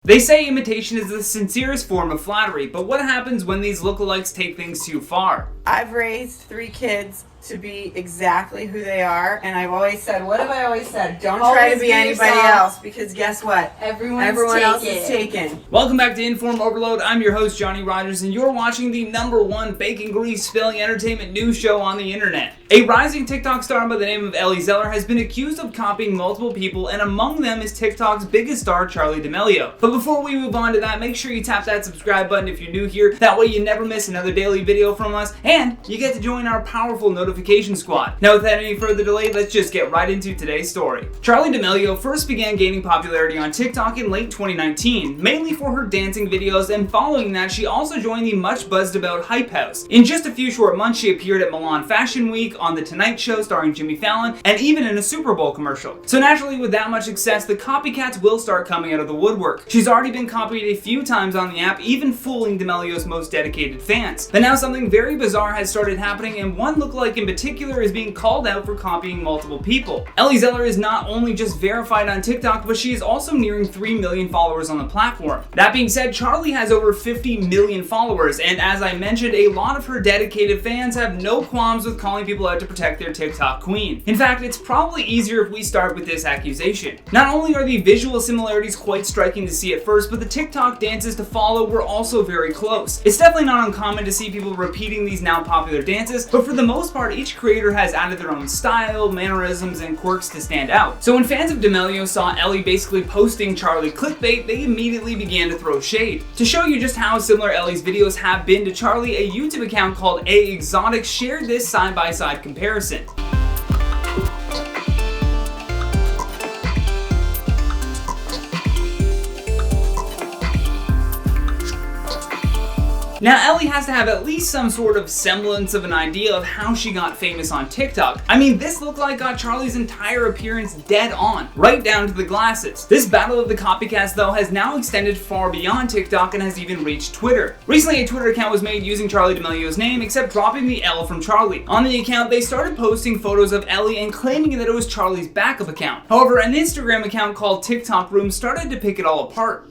They say imitation is the sincerest form of flattery, but what happens when these lookalikes take things too far? I've raised 3 kids to be exactly who they are, and I've always said, what have I always said? Don't try to be anybody else, because guess what? Everyone else is taken. Welcome back to InformOverload. I'm your host, Johnny Rogers, and you're watching the #1 bacon grease filling entertainment news show on the internet. A rising TikTok star by the name of Ellie Zeller has been accused of copying multiple people, and among them is TikTok's biggest star, Charli d'Amelio. But before we move on to that, make sure you tap that subscribe button if you're new here. That way you never miss another daily video from us, and you get to join our powerful notification squad. Now, without any further delay, let's just get right into today's story. Charli d'Amelio first began gaining popularity on TikTok in late 2019, mainly for her dancing videos, and following that, she also joined the much buzzed about Hype House. In just a few short months, she appeared at Milan Fashion Week, on The Tonight Show starring Jimmy Fallon, and even in a Super Bowl commercial. So naturally, with that much success, the copycats will start coming out of the woodwork. She's already been copied a few times on the app, even fooling d'Amelio's most dedicated fans. But now something very bizarre has started happening, and one lookalike in particular is being called out for copying multiple people. Ellie Zeller is not only just verified on TikTok, but she is also nearing 3 million followers on the platform. That being said, Charli has over 50 million followers, and as I mentioned, a lot of her dedicated fans have no qualms with calling people out to protect their TikTok queen. In fact, it's probably easier if we start with this accusation. Not only are the visual similarities quite striking to see at first, but the TikTok dances to follow were also very close. It's definitely not uncommon to see people repeating these now popular dances, but for the most part, each creator has added their own style, mannerisms, and quirks to stand out. So when fans of d'Amelio saw Ellie basically posting Charli clickbait, they immediately began to throw shade. To show you just how similar Ellie's videos have been to Charli, a YouTube account called A Exotic shared this side-by-side comparison. Now, Ellie has to have at least some sort of semblance of an idea of how she got famous on TikTok. I mean, this lookalike got Charli's entire appearance dead on, right down to the glasses. This battle of the copycats, though, has now extended far beyond TikTok and has even reached Twitter. Recently, a Twitter account was made using Charli d'Amelio's name, except dropping the L from Charli. On the account, they started posting photos of Ellie and claiming that it was Charli's backup account. However, an Instagram account called TikTok Room started to pick it all apart.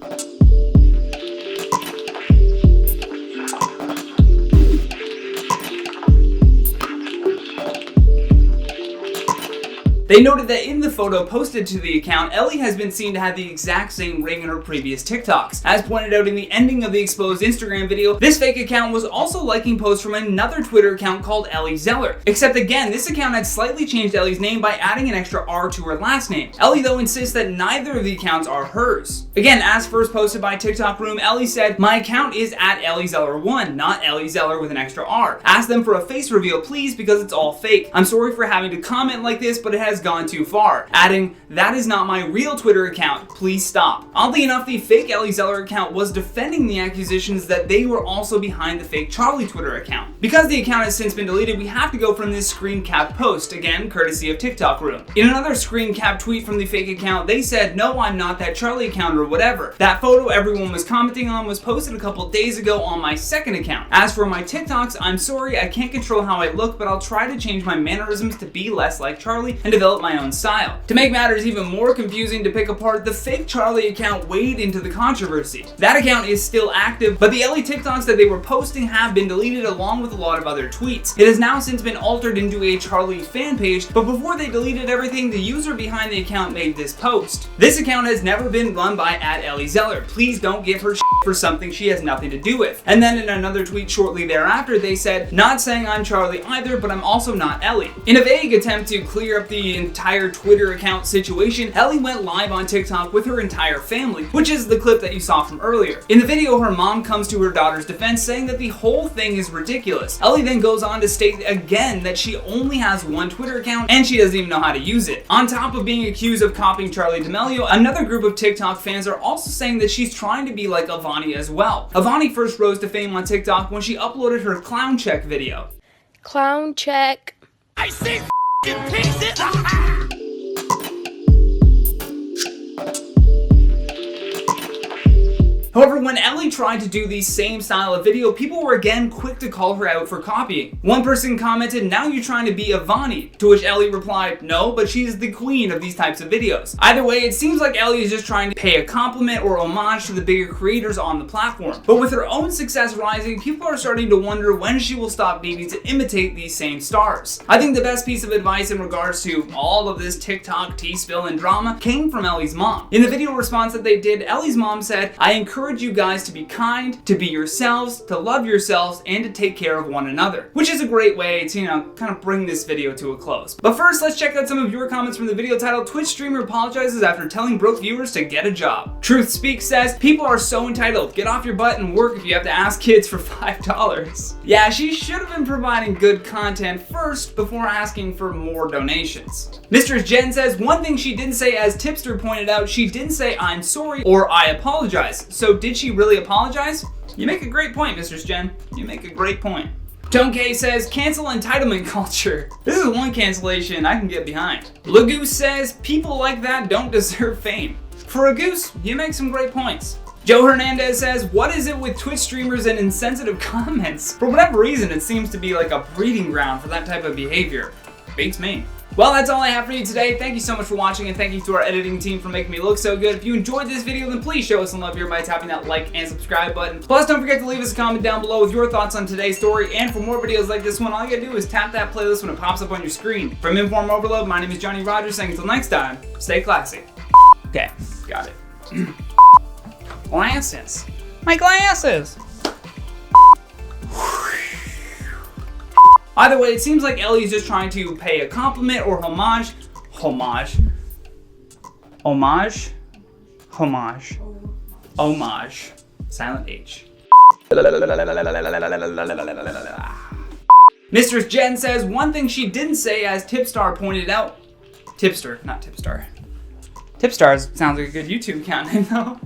They noted that in the photo posted to the account, Ellie has been seen to have the exact same ring in her previous TikToks. As pointed out in the ending of the exposed Instagram video, this fake account was also liking posts from another Twitter account called Ellie Zeller. Except again, this account had slightly changed Ellie's name by adding an extra R to her last name. Ellie, though, insists that neither of the accounts are hers. Again, as first posted by TikTok Room, Ellie said, "My account is at Ellie Zeller1, not Ellie Zeller with an extra R. Ask them for a face reveal, please, because it's all fake. I'm sorry for having to comment like this, but it has gone too far," adding, "That is not my real Twitter account, please stop." Oddly enough, the fake Ellie Zeller account was defending the accusations that they were also behind the fake Charli Twitter account. Because the account has since been deleted, we have to go from this screen cap post, again courtesy of TikTok Room. In another screen cap tweet from the fake account, they said, "No, I'm not that Charli account or whatever. That photo everyone was commenting on was posted a couple days ago on my second account. As for my TikToks, I'm sorry, I can't control how I look, but I'll try to change my mannerisms to be less like Charli and develop my own style." To make matters even more confusing to pick apart, the fake Charli account weighed into the controversy. That account is still active, but the Ellie TikToks that they were posting have been deleted along with a lot of other tweets. It has now since been altered into a Charli fan page, but before they deleted everything, the user behind the account made this post. "This account has never been run by @Ellie Zeller. Please don't give her for something she has nothing to do with." And then in another tweet shortly thereafter, they said, "Not saying I'm Charli either, but I'm also not Ellie." In a vague attempt to clear up the entire Twitter account situation, Ellie went live on TikTok with her entire family, which is the clip that you saw from earlier. In the video, her mom comes to her daughter's defense, saying that the whole thing is ridiculous. Ellie then goes on to state again that she only has one Twitter account and she doesn't even know how to use it. On top of being accused of copying Charli d'Amelio, another group of TikTok fans are also saying that she's trying to be like Avani as well. Avani first rose to fame on TikTok when she uploaded her clown check video. Clown check. I see pieces. However, when Ellie tried to do the same style of video, people were again quick to call her out for copying. One person commented, "Now you're trying to be Ivani," to which Ellie replied, "No, but she's the queen of these types of videos." Either way, it seems like Ellie is just trying to pay a compliment or homage to the bigger creators on the platform. But with her own success rising, people are starting to wonder when she will stop needing to imitate these same stars. I think the best piece of advice in regards to all of this TikTok tea spill and drama came from Ellie's mom. In the video response that they did, Ellie's mom said, "I encourage you guys to be kind, to be yourselves, to love yourselves, and to take care of one another," which is a great way to, kind of bring this video to a close. But first, let's check out some of your comments from the video titled "Twitch streamer apologizes after telling broke viewers to get a job." Truth Speaks says, "People are so entitled. Get off your butt and work if you have to ask kids for $5. Yeah, she should have been providing good content first before asking for more donations. Mistress Jen says, "One thing she didn't say, as Tipster pointed out, she didn't say 'I'm sorry' or 'I apologize.' So did she really apologize?" You make a great point, Mistress Jen. You make a great point. Tone K says, "Cancel entitlement culture." This is one cancellation I can get behind. Lagoose says, "People like that don't deserve fame." For a goose, you make some great points. Joe Hernandez says, "What is it with Twitch streamers and insensitive comments? For whatever reason, it seems to be like a breeding ground for that type of behavior. Beats me." Well, that's all I have for you today. Thank you so much for watching, and thank you to our editing team for making me look so good. If you enjoyed this video, then please show us some love here by tapping that like and subscribe button. Plus, don't forget to leave us a comment down below with your thoughts on today's story. And for more videos like this one, all you gotta do is tap that playlist when it pops up on your screen. From InformOverload, my name is Johnny Rogers, saying until next time, stay classy. Okay, got it. Glasses. My glasses! Either way, it seems like Ellie is just trying to pay a compliment or homage. Silent H. Mistress Jen says, "One thing she didn't say, as Tipstar pointed out." Tipster, not Tipstar. Tipstars sounds like a good YouTube account name though.